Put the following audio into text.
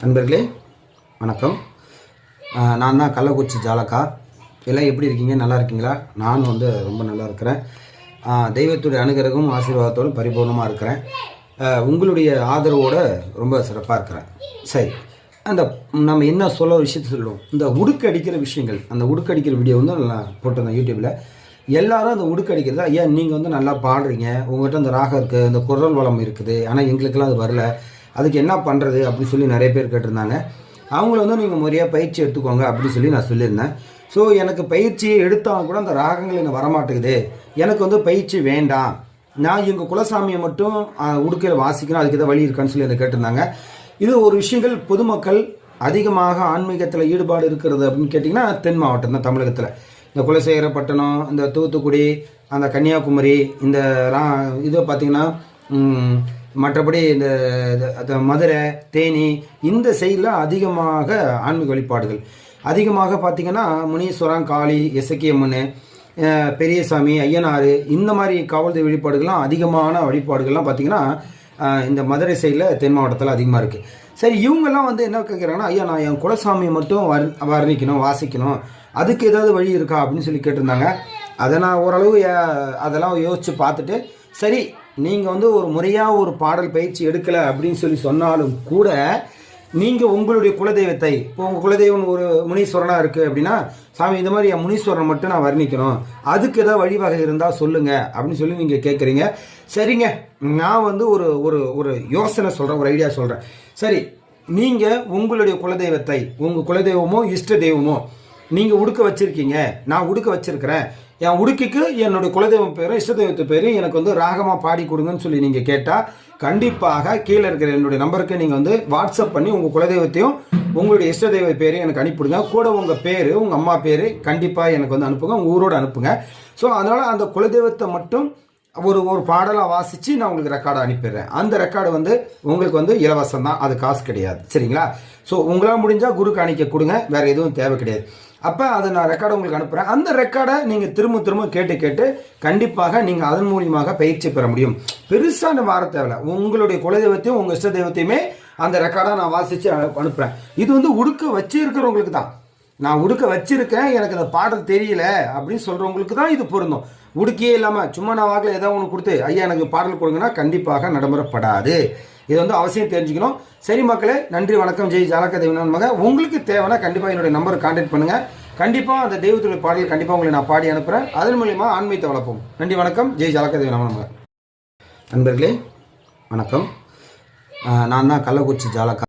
நண்பர்களே வணக்கம். நான் தான் கள்ளக்குறிச்சி ஜாலக்கா. எல்லாம் எப்படி இருக்கீங்க? நல்லா இருக்கீங்களா? நான் ரொம்ப நல்லா இருக்கிறேன். தெய்வத்துடைய அனுகிரகமும் ஆசீர்வாதத்தோடு பரிபூர்ணமாக இருக்கிறேன். உங்களுடைய ஆதரவோடு ரொம்ப சிறப்பாக இருக்கிறேன். சரி, அந்த நம்ம என்ன சொல்ல விஷயத்தை சொல்லுவோம். இந்த உடுக்கு அடிக்கிற விஷயங்கள், அந்த உடுக்கு அடிக்கிற வீடியோ நான் போட்டிருந்தேன் யூடியூப்பில். எல்லாரும் அந்த உடுக்கு அடிக்கிறதா, ஐயா நீங்கள் நல்லா பாடுறீங்க, உங்கள்கிட்ட அந்த ராகம் இருக்குது, இந்த குரல் வளம் இருக்குது, ஆனால் எங்களுக்கெல்லாம் அது வரல, அதுக்கு என்ன பண்ணுறது அப்படின்னு சொல்லி நிறைய பேர் கேட்டிருந்தாங்க. அவங்கள நீங்கள் முறையாக பயிற்சி எடுத்துக்கோங்க அப்படின்னு சொல்லி நான் சொல்லியிருந்தேன். ஸோ எனக்கு பயிற்சியை எடுத்தாலும் கூட அந்த ராகங்கள் எனக்கு வரமாட்டேங்குது, எனக்கு பயிற்சி வேண்டாம், நான் எங்கள் குலசாமியை மட்டும் உடுக்கையில் வாசிக்கணும், அதுக்கு எதாவது வழி இருக்கான்னு சொல்லி என்னை கேட்டிருந்தாங்க. இது ஒரு விஷயங்கள் பொதுமக்கள் அதிகமாக ஆன்மீகத்தில் ஈடுபாடு இருக்கிறது அப்படின்னு கேட்டிங்கன்னா தென் மாவட்டம் தான். தமிழகத்தில் இந்த குலசேகரப்பட்டினம், இந்த தூத்துக்குடி, அந்த கன்னியாகுமரி, இந்த இதை பார்த்திங்கன்னா மற்றபடி இந்த மதுரை, தேனி, இந்த சைடில் அதிகமாக ஆன்மீக வழிபாடுகள் அதிகமாக பார்த்திங்கன்னா முனீஸ்வரன், காளி, எசக்கியம்மன், பெரியசாமி, ஐயனார், இந்த மாதிரி காவல்துறை வழிபாடுகள்லாம் அதிகமான வழிபாடுகள்லாம் பார்த்திங்கன்னா இந்த மதுரை சைடில் தென் மாவட்டத்தில் அதிகமாக இருக்குது. சரி, இவங்கெல்லாம் என்ன கேட்குறாங்கன்னா, ஐயா நான் என் குலசாமியை மட்டும் வர்ணிக்கணும், வாசிக்கணும், அதுக்கு ஏதாவது வழி இருக்கா அப்படின்னு சொல்லி கேட்டிருந்தாங்க. அதை நான் ஓரளவு அதெல்லாம் யோசித்து பார்த்துட்டு, சரி நீங்கள் ஒரு முறையாக ஒரு பாடல் பயிற்சி எடுக்கலை அப்படின்னு சொல்லி சொன்னாலும் கூட நீங்கள் உங்களுடைய குலதெய்வத்தை, இப்போ உங்கள் குலதெய்வம் ஒரு முனீஸ்வரனாக இருக்குது அப்படின்னா, சாமி இந்த மாதிரி என் முனீஸ்வரனை மட்டும் நான் வர்ணிக்கணும், அதுக்கு ஏதாவது வழிவகை இருந்தால் சொல்லுங்கள் அப்படின்னு சொல்லி நீங்கள் கேட்குறீங்க. சரிங்க, நான் ஒரு ஒரு ஒரு யோசனை சொல்கிறேன், ஒரு ஐடியா சொல்கிறேன். சரி, நீங்கள் உங்களுடைய குலதெய்வத்தை, உங்கள் குலதெய்வமோ இஷ்ட தெய்வமோ நீங்கள் உடுக்க வச்சுருக்கீங்க, நான் உடுக்க வச்சுருக்கிறேன், என் உடுக்கிக்கு என்னுடைய குலதெய்வம் பேரும் இஷ்ட தெய்வத்து பேரும் எனக்கு ராகமாக பாடி கொடுங்கன்னு சொல்லி நீங்கள் கேட்டால், கண்டிப்பாக கீழே இருக்கிற என்னுடைய நம்பருக்கு நீங்கள் வாட்ஸ்அப் பண்ணி உங்கள் குலதெய்வத்தையும் உங்களுடைய இஷ்ட தெய்வ பேரையும் எனக்கு அனுப்பிவிடுங்க. கூட உங்கள் பேர், உங்கள் அம்மா பேர் கண்டிப்பாக எனக்கு அனுப்புங்க, உங்கள் ஊரோடு அனுப்புங்க. ஸோ அதனால் அந்த குலதெய்வத்தை மட்டும் ஒரு பாடலாக வாசித்து நான் உங்களுக்கு ரெக்கார்டை அனுப்பிடுறேன். அந்த ரெக்கார்டு உங்களுக்கு இலவசம் தான், அது காசு கிடையாது. சரிங்களா? ஸோ உங்களால் முடிஞ்சால் குரு காணிக்க கொடுங்க, வேறு எதுவும் தேவை கிடையாது. அப்போ அதை நான் ரெக்கார்டை உங்களுக்கு அனுப்புகிறேன். அந்த ரெக்கார்டை நீங்கள் திரும்ப கேட்டு கண்டிப்பாக நீங்கள் அதன் மூலியமாக பயிற்சி பெற முடியும். பெருசான வார தேவையில்லை. உங்களுடைய குலதெய்வத்தையும் உங்கள் இஷ்ட தெய்வத்தையுமே அந்த ரெக்கார்டை நான் வாசித்து அனுப்புகிறேன். இது உடுக்க வச்சிருக்கிறவங்களுக்கு தான். நான் உடுக்க வச்சிருக்கேன், எனக்கு அந்த பாடல் தெரியல அப்படின்னு சொல்கிறவங்களுக்கு தான் இது பொருந்தும். உடுக்கியே இல்லாமல் சும்மா நான் வாக்கில் ஏதாவது ஒன்று கொடுத்து ஐயா எனக்கு பாடல் கொடுங்கன்னா கண்டிப்பாக நடைமுறைப்படாது. இது அவசியம் தெரிஞ்சுக்கணும். சரி மக்களே, நன்றி, வணக்கம். ஜெய் ஜாலக்கா தெய்வம் மக. உங்களுக்கு தேவைன்னா கண்டிப்பாக என்னுடைய நம்பருக்கு கான்டாக்ட் பண்ணுங்கள். கண்டிப்பாக அந்த தெய்வத்துடைய பாடல் கண்டிப்பாக உங்களை நான் பாடி அனுப்புகிறேன். அதன் மூலியமா ஆன்மீகத்தை வளர்ப்போம். நன்றி, வணக்கம். ஜெய் ஜாலக்கா தெய்வம் மக. நண்பர்களே வணக்கம். நான் தான் கள்ளக்குறிச்சி ஜாலக்கா.